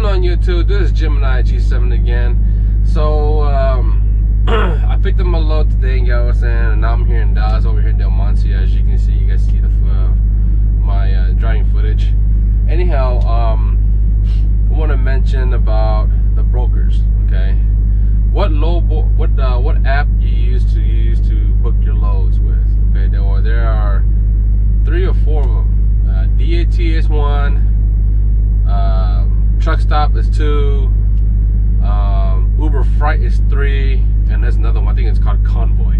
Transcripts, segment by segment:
going on YouTube? This is Gemini G7 again. So I picked up my load today in Galveston, and now I'm here in Dallas, over here in Del Monte. As you can see, you guys see the my driving footage. Anyhow, I want to mention about the brokers. Okay, what app you use to book your loads with? Okay, there are 3 or 4 of them. DAT is one. Truck Stop is 2. Uber Freight is 3, and there's another one. I think it's called Convoy.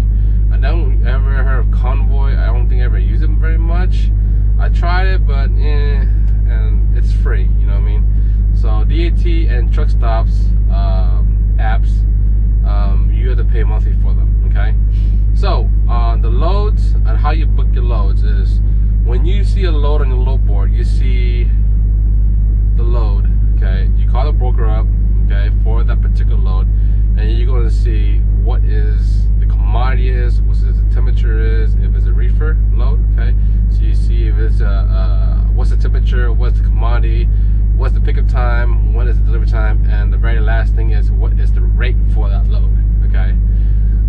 I don't ever heard of Convoy. I don't think I ever use it very much. I tried it, but and it's free. You know what I mean? So DAT and Truck Stops apps, you have to pay monthly for them. Okay. So the loads and how you book your loads is when you see a load on your load board, you see the load. Okay, you call the broker up, okay, for that particular load, and you're going to see what is the commodity is, what the temperature is, if it's a reefer load. Okay, so you see if it's what's the temperature, what's the commodity, what's the pickup time, when is the delivery time, and the very last thing is what is the rate for that load. Okay,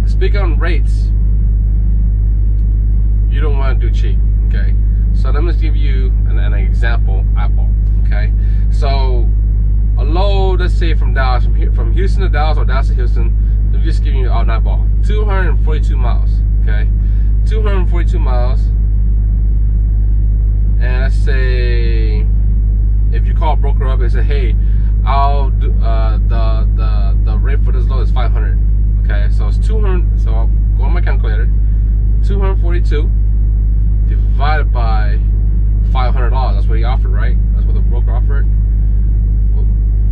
speaking on rates, you don't want to do cheap. Okay, so let me just give you an example eyeball. Okay, so a load, let's say from Dallas, from Houston to Dallas, or Dallas to Houston, I'm just giving you an eyeball, 242 miles. Okay, 242 miles, and let's say if you call a broker up and say, hey, I'll do the rate for this load is 500. Okay, so it's 200. So I'll go on my calculator. 242 divided by $500. That's what he offered, right? That's what the broker offered. Well,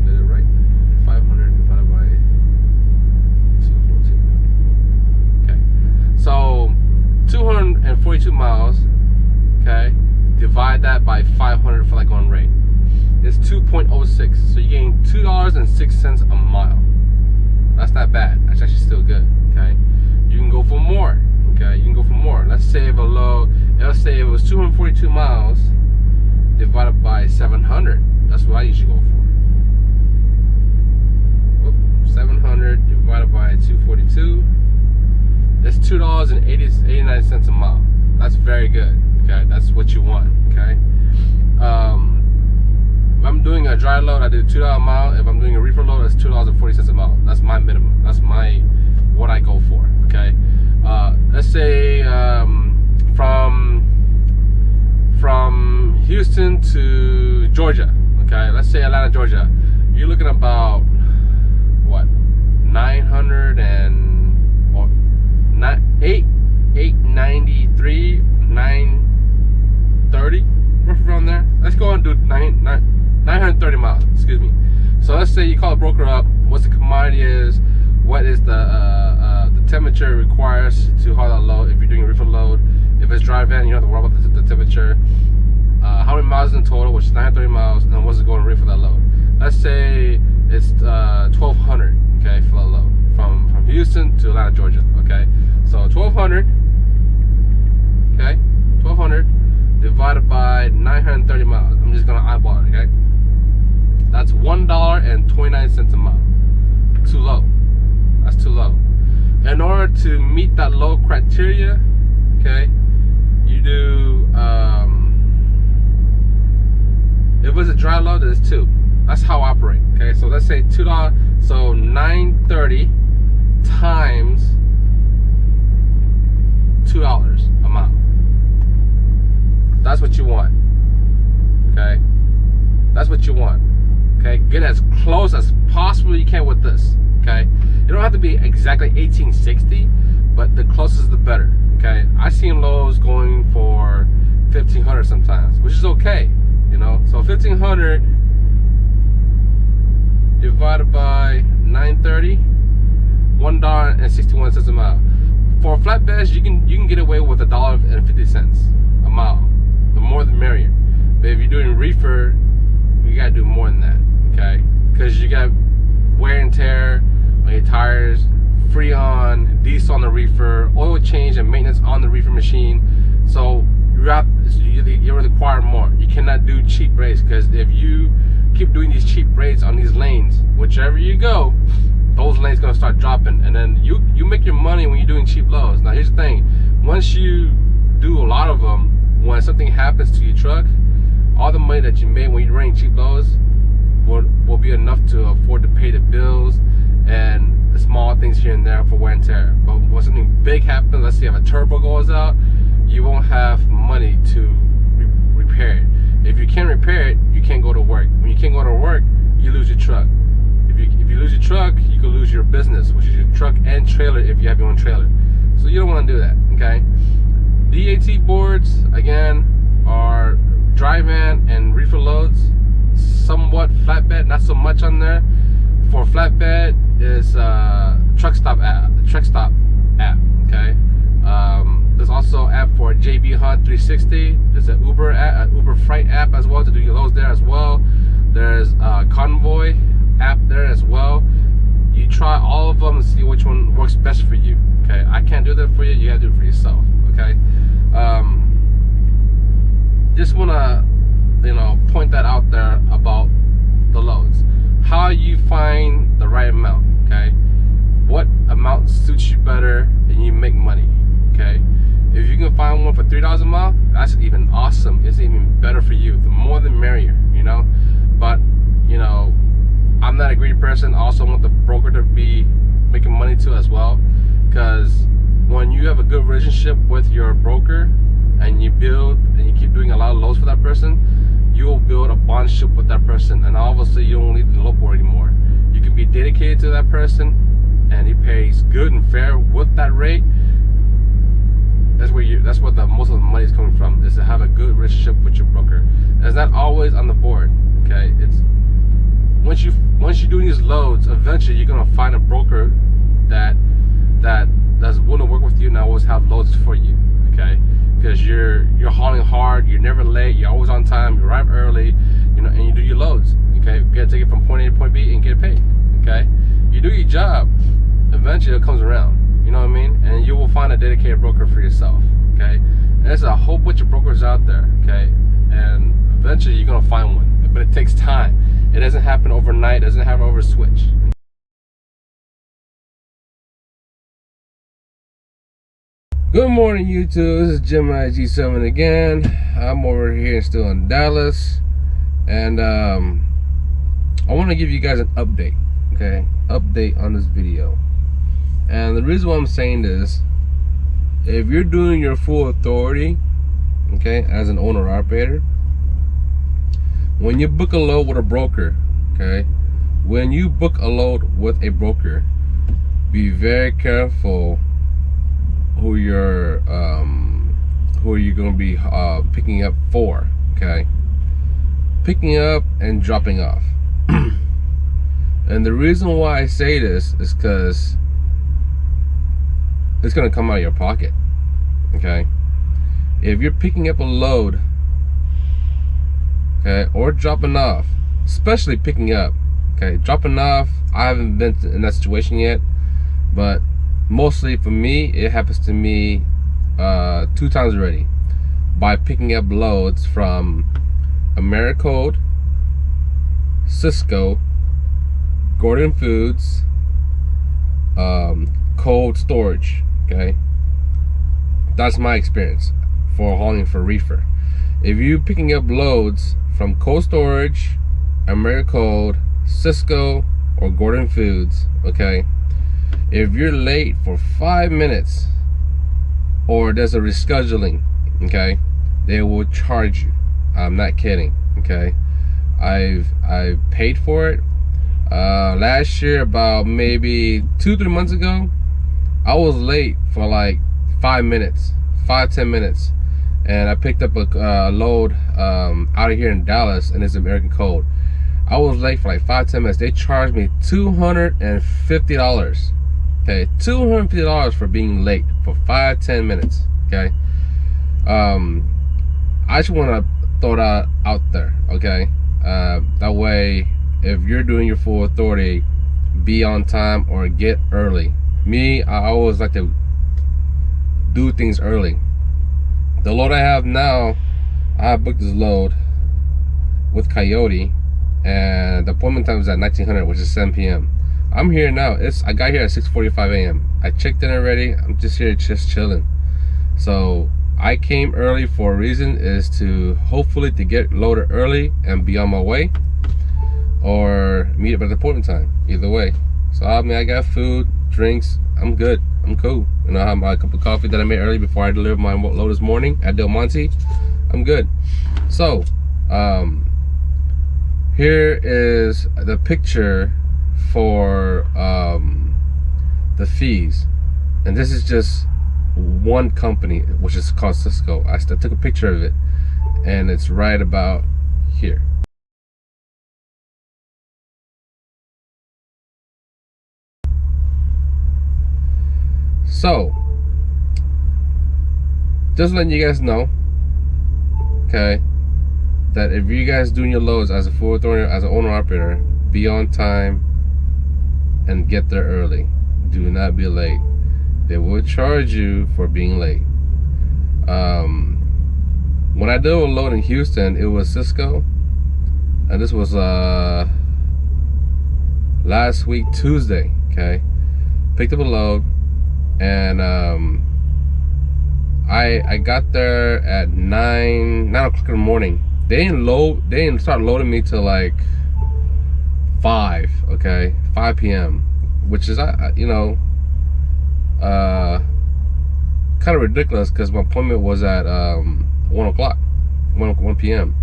did it right? 500 divided by 242. Okay, so 242 miles. Okay, divide that by 500 for like on rate. It's 2.06. So you're getting $2.06 a mile. That's not bad. That's actually still good. Okay, you can go for more. Okay, you can go for more. Let's say if a load, let's say it was 242 miles divided by 700. That's what I usually go for. 700 divided by 242. That's $2.89 a mile. That's very good. Okay, that's what you want. Okay. If I'm doing a dry load, I do $2 a mile. If I'm doing a reefer load, that's $2.40 a mile. That's my minimum. That's what I go for. Okay. Let's say from Houston to Georgia. Okay, let's say Atlanta, Georgia. You're looking about what, 900 and or 893, 930, roughly around there. Let's go and do 930 miles. Excuse me. So let's say you call a broker up. What's the commodity is? What is the temperature it requires to haul that load? If you're doing a reefer load, if it's dry van, you don't have to worry about the temperature. How many miles in total, which is 930 miles, and what's it going to reefer that load? Let's say it's 1,200. Okay, for that load from Houston to Atlanta, Georgia. Okay, so 1,200. Okay, 1,200 divided by 930 miles. I'm just gonna eyeball it. Okay, that's $1.29 a mile. Too low. That's too low. In order to meet that low criteria, okay, you do if it's a dry load, then it's 2. That's how I operate. Okay, so let's say $2. So 930 times $2 a mile. That's what you want. Okay, that's what you want. Okay, get as close as possible you can with this. Okay, you don't have to be exactly 1860, but the closest the better. Okay, I've seen lows going for 1,500 sometimes, which is okay, you know. So 1,500 divided by 930, $1.61 a mile. For flatbeds, you can get away with $1.50 a mile. The more the merrier. But if you're doing reefer, you gotta do more than that. Okay, because you got wear and tear on your tires, Freon, diesel on the reefer, oil change and maintenance on the reefer machine. So you require more. You cannot do cheap rates, because if you keep doing these cheap rates on these lanes, whichever you go, those lanes gonna start dropping, and then you make your money when you're doing cheap loads. Now here's the thing: once you do a lot of them, when something happens to your truck, all the money that you made when you're running cheap loads will be enough to afford to pay the bills and the small things here and there for wear and tear. But when something big happens, let's say if a turbo goes out, you won't have money to repair it. If you can't repair it, you can't go to work. When you can't go to work, you lose your truck. If you lose your truck, you could lose your business, which is your truck and trailer if you have your own trailer. So you don't want to do that, okay? DAT boards, again, are dry van and reefer loads, somewhat flatbed, not so much on there. For flatbed is truck stop app, okay? There's also an app for JB Hunt 360. There's an Uber app, an Uber Freight app as well to do your loads there as well. There's a Convoy app there as well. You try all of them and see which one works best for you, okay? I can't do that for you. You gotta do it for yourself, okay? Just wanna, point that out there about the loads. How you find the right amount, okay? What amount suits you better and you make money, okay? If you can find one for $3 a mile, that's even awesome. It's even better for you. The more the merrier, But, I'm not a greedy person. I also want the broker to be making money too as well. Because when you have a good relationship with your broker and you build and you keep doing a lot of loads for that person, you will build a bondship with that person, and obviously you don't need the load board anymore. You can be dedicated to that person and he pays good and fair with that rate. That's where the most of the money is coming from, is to have a good relationship with your broker. It's not always on the board, okay? It's once you're doing these loads, eventually you're gonna find a broker that's willing to work with you and always have loads for you, okay? Because you're hauling hard, you're never late, you're always on time, you arrive early, and you do your loads, okay? You gotta take it from point A to point B and get paid, okay? You do your job, eventually it comes around, you know what I mean? And you will find a dedicated broker for yourself, okay? And there's a whole bunch of brokers out there, okay? And eventually you're gonna find one, but it takes time. It doesn't happen overnight, it doesn't happen over a switch. Good morning, YouTube. This is Gemini G7 again. I'm over here still in Dallas, and I want to give you guys an update, okay? Update on this video. And the reason why I'm saying this, if you're doing your full authority, okay, as an owner operator, when you book a load with a broker, okay, when you book a load with a broker, be very careful who you're going to be picking up for, okay? Picking up and dropping off. And the reason why I say this is because it's going to come out of your pocket, okay? If you're picking up a load, okay, or dropping off, especially picking up, okay, dropping off, I haven't been in that situation yet, but mostly for me, it happens to me 2 times already, by picking up loads from Americode, Cisco, Gordon Foods, Cold Storage, okay? That's my experience for hauling for reefer. If you're picking up loads from Cold Storage, Americode, Cisco, or Gordon Foods, okay, if you're late for 5 minutes or there's a rescheduling, okay, they will charge you. I'm not kidding, okay? I've paid for it. Last year, about maybe 2-3 months ago, I was late for like 5 minutes, 5-10 minutes, and I picked up a load out of here in Dallas, and it's American Code. I was late for like 5-10 minutes. They charged me $250. Okay, $250 for being late for 5-10 minutes. Okay, I just want to throw that out there. Okay, that way, if you're doing your full authority, be on time or get early. Me, I always like to do things early. The load I have now, I have booked this load with Coyote and the appointment time is at 1900, which is 7 p.m. I'm here now. I got here at 6:45 a.m. I checked in already. I'm just here just chilling. So I came early for a reason, is to hopefully to get loaded early and be on my way, or meet up at the appointment time. Either way. So I mean, I got food, drinks. I'm good. I'm cool. You know, I have my cup of coffee that I made early before I delivered my load this morning at Del Monte. I'm good. So here is the picture for the fees, and this is just one company, which is called Cisco. I took a picture of it, and it's right about here. So just letting you guys know, okay, that if you guys doing your loads as a full authority, as an owner operator, be on time and get there early. Do not be late. They will charge you for being late. When I did a load in Houston, it was Cisco, and this was last week Tuesday. Okay, picked up a load, and I got there at 9 o'clock in the morning. They didn't start loading me till like 5 p.m., which is you know, kind of ridiculous, because my appointment was at 1 p.m.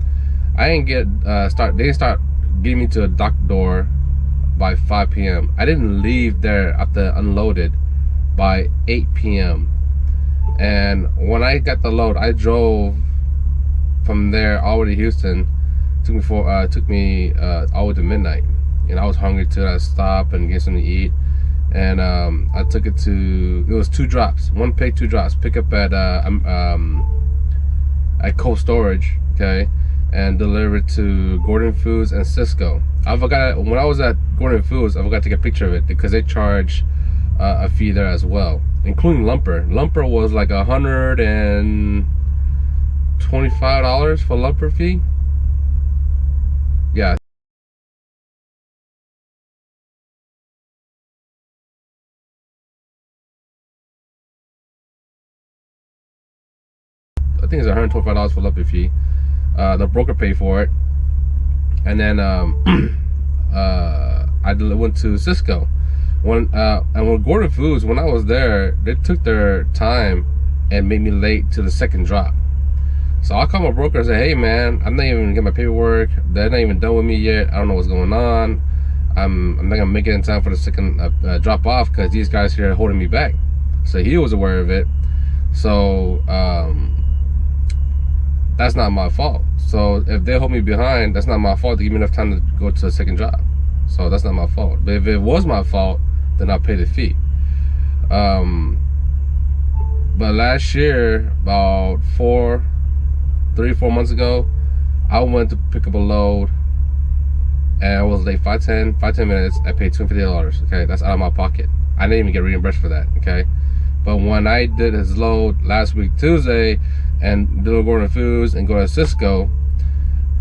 I didn't get they didn't start getting me to a dock door by 5 p.m. I didn't leave there after unloaded by 8 p.m. And when I got the load, I drove from there all the way to Houston. Took me all the way to midnight, and I was hungry too. I stopped and get something to eat, and I took it to, it was 2 drops, 1 pick, 2 drops, pick up at cold storage, okay, and delivered to Gordon Foods and Cisco. I forgot, when I was at Gordon Foods, I forgot to take a picture of it, because they charge a fee there as well, including lumper. Lumper was like $125 for lumper fee. Yeah. I think it's $125 for lumper fee. The broker paid for it, and then I went to Cisco. And with Gordon Foods, when I was there, they took their time and made me late to the second drop. So I called my broker and said, hey man, I'm not even gonna get my paperwork. They're not even done with me yet. I don't know what's going on. I'm not gonna make it in time for the second drop off, because these guys here are holding me back. So he was aware of it. So that's not my fault. So if they hold me behind, that's not my fault to give me enough time to go to the second drop. So that's not my fault. But if it was my fault, then I'll pay the fee. But last year, about 3 or 4 months ago, I went to pick up a load, and I was late 10 minutes. I paid $250. Okay, that's out of my pocket. I didn't even get reimbursed for that. Okay, but when I did his load last week Tuesday, and do Gordon Foods and go to Cisco,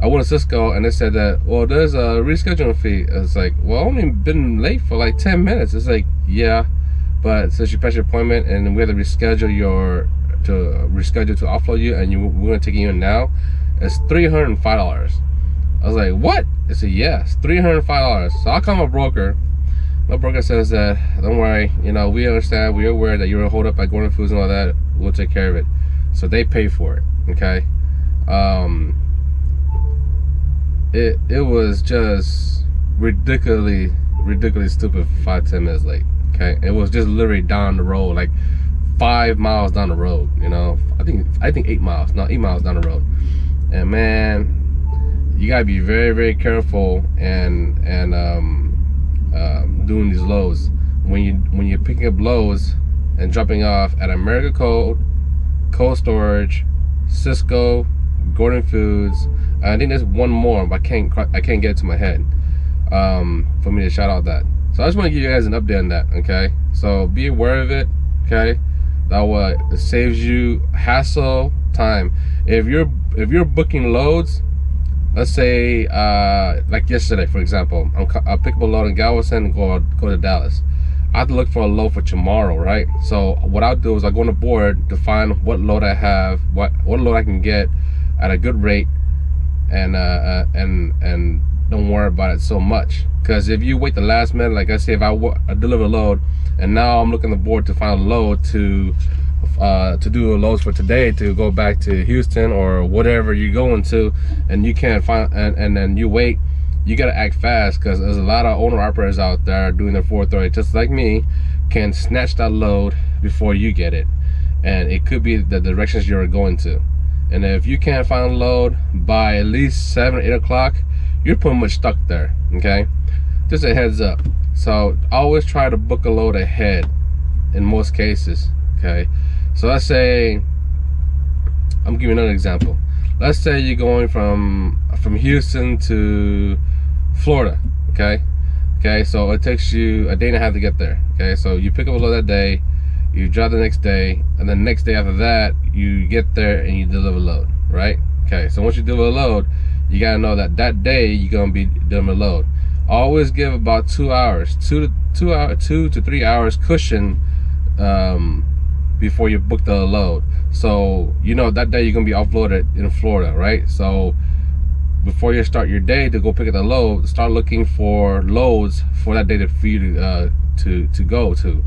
I went to Cisco, and they said that, well, there's a rescheduling fee. It's like, well, I've only been late for like 10 minutes. It's like, yeah, but since you passed your appointment and we have to reschedule to offload you, and we're gonna take you in now, it's $305. I was like, what? They said, yes, $305. So I call my broker. My broker says that, don't worry, you know, we understand, we're aware that you're hold up by Gordon Foods and all that. We'll take care of it. So they pay for it. Okay. It was just ridiculously stupid. 5-10 minutes late. Okay, it was just literally down the road, like 5 miles down the road. You know, I think 8 miles. No, 8 miles down the road. And man, you gotta be very careful and doing these loads when you're picking up loads and dropping off at America Cold Storage, Cisco, Gordon Foods. I think there's one more, but I can't get it to my head for me to shout out that. So I just want to give you guys an update on that. Okay, so be aware of it. Okay, that way it saves you hassle, time. If you're booking loads, let's say like yesterday, for example, I'll pick up a load in Galveston and go to Dallas. I have to look for a load for tomorrow, right? So what I'll do is I'll go on the board to find what load I have, what load I can get at a good rate, and don't worry about it so much. Because if you wait the last minute, like I say, if I deliver a load and now I'm looking at the board to find a load to do loads for today to go back to Houston or whatever you're going to, and you can't find, and then you wait, you gotta act fast, because there's a lot of owner operators out there doing their 430 just like me, can snatch that load before you get it, and it could be the directions you're going to. And if you can't find a load by at least 7 or 8 o'clock, you're pretty much stuck there. Okay, just a heads up. So always try to book a load ahead in most cases. Okay, so let's say, I'm giving you another example. Let's say you're going from Houston to Florida. Okay, so it takes you a day and a half to get there. Okay, so you pick up a load that day, you drive the next day, and then the next day after that you get there and you deliver a load, right? Okay, so once you deliver a load, you gotta know that that day you're gonna be delivering a load. Always give about 2 hours, 2 to 3 hours cushion before you book the load. So you know that day you're gonna be offloaded in Florida, right? So before you start your day to go pick up the load, start looking for loads for that day for you to go to.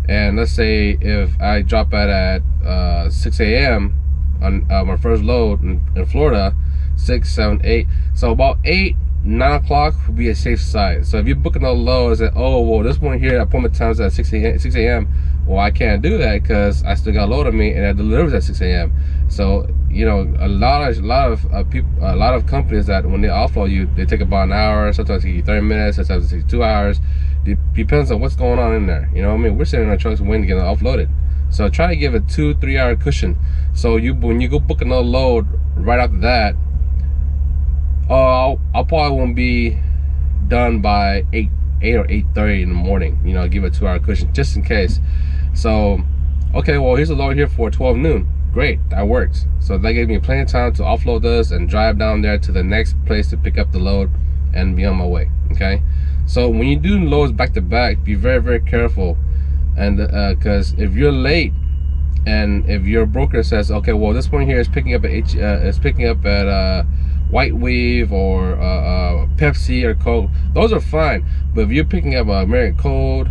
And let's say if I drop at 6 a.m. on my first load in Florida, 6, 7, 8, so about 8, 9 o'clock would be a safe side. So if you're booking a load, say, oh well, this one here appointment time's at 6 a.m. Well, I can't do that because I still got a load on me and it delivers at 6 a.m. So you know, a lot of people, a lot of companies that when they offload you, they take about an hour, sometimes take you 30 minutes, sometimes it takes 2 hours. It depends on what's going on in there. You know what I mean? We're sitting in our trucks waiting to get offloaded. So try to give a 2-3 hour cushion. So when you go book another load right after that, I probably won't be done by 8 or 8:30 in the morning. You know, give a 2 hour cushion just in case. So okay, well here's a load here for 12 noon. Great, that works. So that gave me plenty of time to offload this and drive down there to the next place to pick up the load and be on my way. Okay, so when you do loads back to back, be very, very careful. And because if you're late and if your broker says, okay, well this one here is picking up at White Weave or Pepsi or Coke, those are fine. But if you're picking up American Code,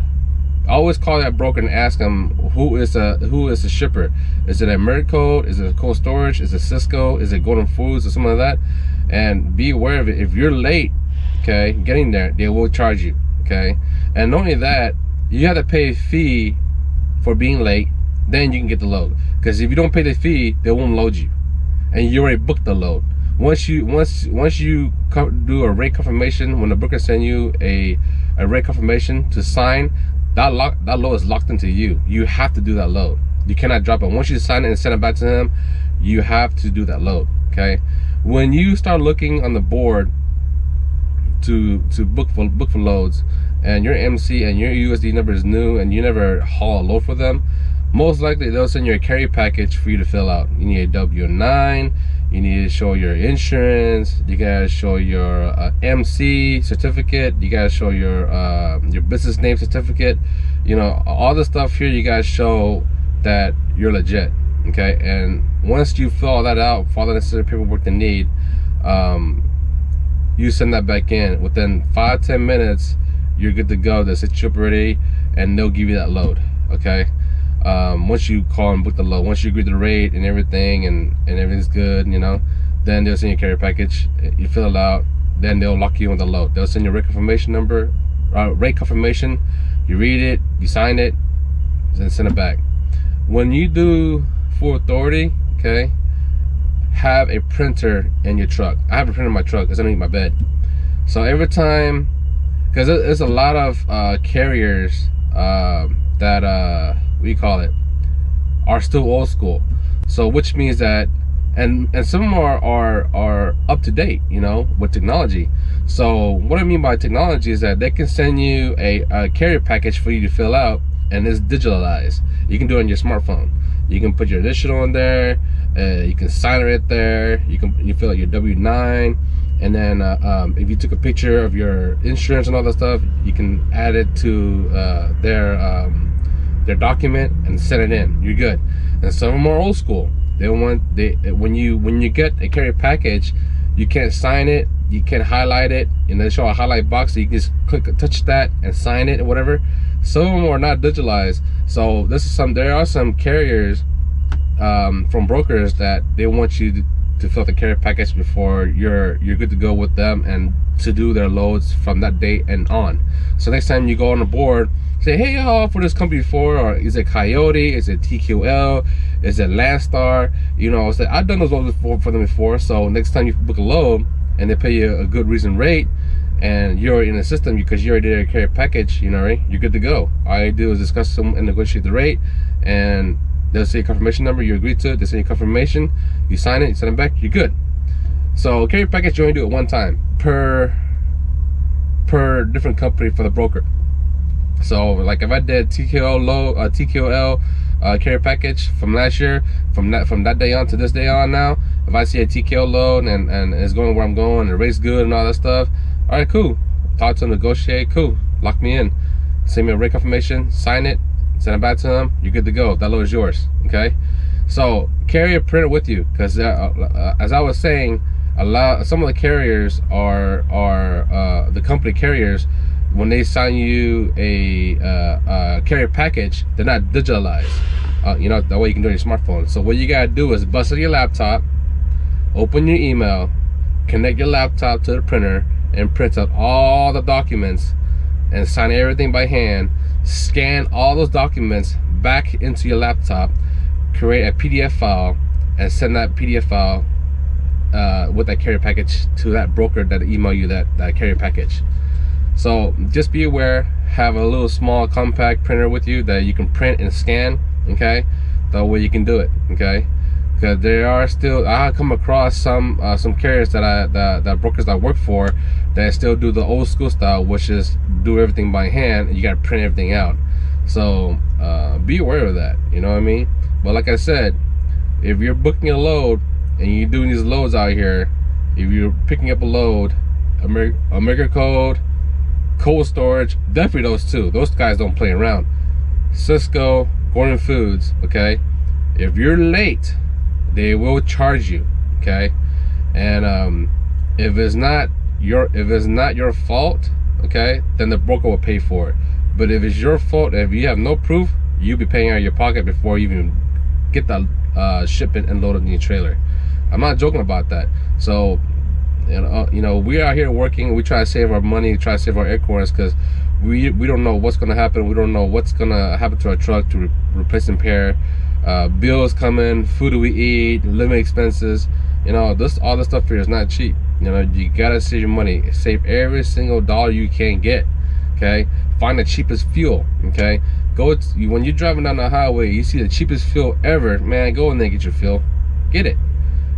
always call that broker and ask them who is the shipper. Is it American Code? Is it Cold Storage? Is it Cisco? Is it Golden Foods or something like that? And be aware of it. If you're late, okay, getting there, they will charge you. Okay, and not only that, you have to pay a fee for being late. Then you can get the load. Because if you don't pay the fee, they won't load you, and you already booked the load. Once you do a rate confirmation, when the broker send you a rate confirmation to sign, that load is locked into you. You have to do that load. You cannot drop it. Once you sign it and send it back to him, you have to do that load. Okay. When you start looking on the board to book for loads, and your MC and your USD number is new and you never haul a load for them, most likely they'll send you a carry package for you to fill out. You need a W-9, you need to show your insurance, you gotta show your MC certificate, you gotta show your business name certificate. You know, all the stuff here you gotta show that you're legit. Okay, and once you fill all that out, for all the necessary paperwork they need, you send that back in. Within 5-10 minutes, you're good to go. They'll set you up ready and they'll give you that load. Okay, once you call and book the load, once you agree to the rate and everything and everything's good, you know, then they'll send you a carrier package. You fill it out, then they'll lock you on the load. They'll send you a rate confirmation number, rate confirmation. You read it, you sign it, then send it back. When you do full authority, okay, have a printer in your truck. I have a printer in my truck. It's underneath my bed. So every time, because there's a lot of carriers that what do you call it, are still old school. So which means that, and some of them are up to date, you know, with technology. So what I mean by technology is that they can send you a carrier package for you to fill out, and it's digitalized. You can do it on your smartphone. You can put your initial on there, You can sign it right there. You fill out your W-9, and then if you took a picture of your insurance and all that stuff, you can add it to their document and send it in. You're good. And some of them are old school. When you get a carrier package, you can't sign it, you can't highlight it, and they show a highlight box, so you can just touch that and sign it or whatever. Some of them are not digitalized. So there are some carriers from brokers that they want you to fill out the carrier package before you're good to go with them and to do their loads from that date and on. So next time you go on the board, say, hey, y'all, for this company before, or is it Coyote, is it TQL, is it Landstar? You know, so I've done those loads for them before. So next time you book a load and they pay you a good reason rate, and you're in the system because you already did a carrier package, you know, right? You're good to go. All you do is discuss them and negotiate the rate, and they'll say confirmation number, you agree to it, they send you confirmation, you sign it, you send it back, you're good. So carrier package, you only do it one time per different company for the broker. So like if I did TQL carrier package from last year, from that day on to this day on now, if I see a TQL load and it's going where I'm going, the rate's good and all that stuff, all right, cool. Talk to them, negotiate, cool. Lock me in. Send me a rate confirmation, sign it, send it back to them. You're good to go. That load is yours. Okay. So carry a printer with you, because as I was saying, some of the carriers are the company carriers. When they sign you a carrier package, they're not digitalized. You know, that way you can do it on your smartphone. So what you gotta do is bust out your laptop, open your email, connect your laptop to the printer, and print out all the documents and sign everything by hand. Scan all those documents back into your laptop, create a PDF file, and send that PDF file with that carrier package to that broker that email you that carrier package. So just be aware, have a little small compact printer with you that you can print and scan, okay? That way you can do it, okay? Because there are still, I come across some carriers that brokers I work for that still do the old school style, which is do everything by hand and you gotta print everything out. So be aware of that, you know what I mean? But like I said, if you're booking a load and you're doing these loads out here, if you're picking up a load, America Code, Cold Storage, definitely those two. Those guys don't play around. Cisco, Gordon Foods, okay? If you're late, they will charge you, okay? And if it's not your fault, okay, then the broker will pay for it. But if it's your fault, if you have no proof, you'll be paying out of your pocket before you even get the shipment and loaded in your trailer. I'm not joking about that. So you know, we are here working. We try to save our money, try to save our acorns, because we don't know what's gonna happen. We don't know what's gonna happen to our truck to replace and repair. Bills coming, food we eat, living expenses. You know, all this stuff here is not cheap. You know, you gotta save your money. Save every single dollar you can get. Okay, find the cheapest fuel. Okay, when you're driving down the highway, you see the cheapest fuel ever. Man, go in there and get your fuel. Get it,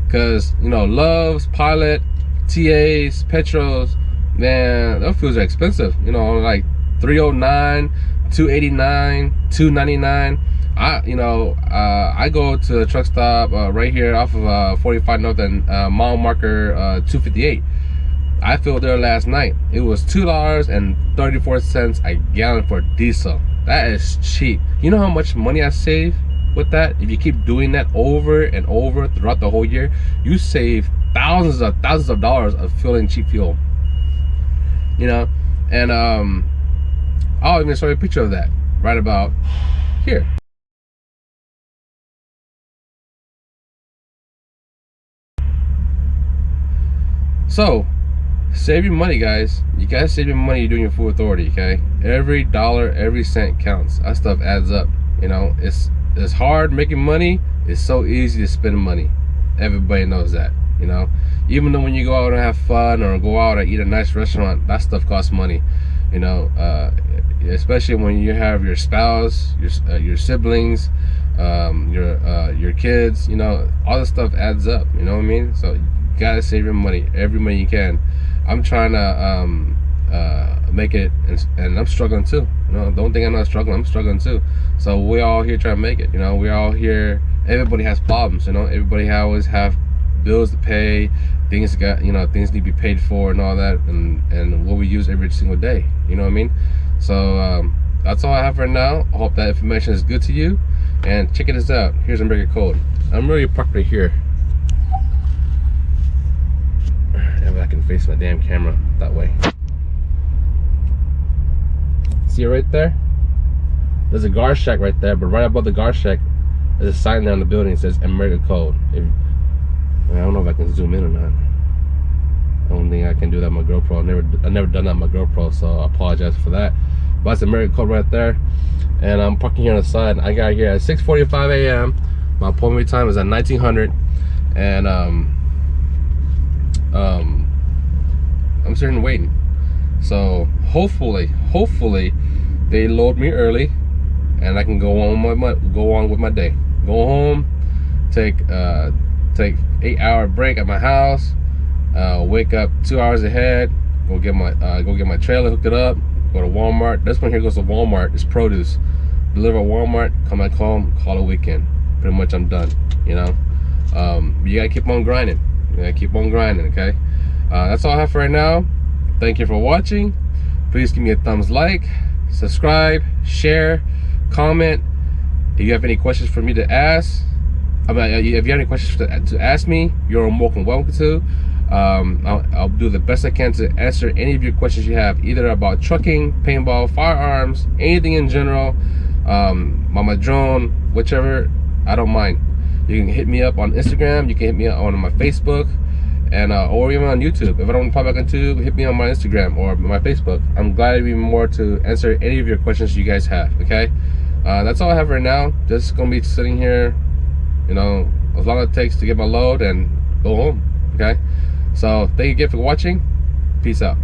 because you know, Love's, Pilot, TAs, Petros, man, those fuels are expensive. You know, like $309, $289, $299. I go to a truck stop right here off of 45 North and mile marker 258. I filled there last night. It was $2.34 a gallon for diesel. That is cheap. You know how much money I save with that? If you keep doing that over and over throughout the whole year, you save thousands of dollars of filling cheap fuel. You know, and I'll even show you a picture of that right about here. So save your money, guys. You gotta save your money. You're doing your full authority, okay? Every dollar, every cent counts. That stuff adds up. You know, it's hard making money. It's so easy to spend money. Everybody knows that. You know, even though when you go out and have fun or go out and eat a nice restaurant, that stuff costs money. You know, especially when you have your spouse, your siblings, your kids. You know, all this stuff adds up. You know what I mean? So you gotta save your money, every money you can. I'm trying to make it, and I'm struggling too. You know, don't think I'm not struggling. I'm struggling too. So we're all here trying to make it. You know, we're all here everybody has problems, you know. Everybody always have bills to pay, things got, you know, things need to be paid for and all that, and what we use every single day, you know what I mean? So that's all I have for now. I hope that information is good to you, and check this out. Here's American code. I'm really parked right here. If I can face my damn camera that way. See it right there? There's a guard shack right there, but right above the guard shack there's a sign there on the building that says American code. I don't know if I can zoom in or not. I don't think I can do that on my GoPro. I've never done that on my GoPro, so I apologize for that. But it's American code right there. And I'm parking here on the side. I got here at 6:45 a.m. My appointment time is at 1900, and I'm sitting waiting. So hopefully they load me early, and I can go on with my day. Go home, take 8-hour break at my house, wake up 2 hours ahead, go get my trailer hooked it up, go to Walmart. This one here goes to Walmart. It's produce. Deliver at Walmart, come back home, call it weekend. Pretty much I'm done, you know. You gotta keep on grinding. Okay. That's all I have for right now. Thank you for watching. Please give me a thumbs like, subscribe, share, comment. If you have any questions for me to ask, if you have any questions to ask me, you're more than welcome to. I'll do the best I can to answer any of your questions you have, either about trucking, paintball, firearms, anything in general, on my drone, whichever. I don't mind. You can hit me up on Instagram, you can hit me up on my Facebook, and or even on YouTube. If I don't pop back on YouTube, hit me on my Instagram or my Facebook. I'm glad to be more to answer any of your questions you guys have. Okay, that's all I have right now. Just gonna be sitting here, you know, as long as it takes to get my load and go home. Okay, so thank you again for watching. Peace out.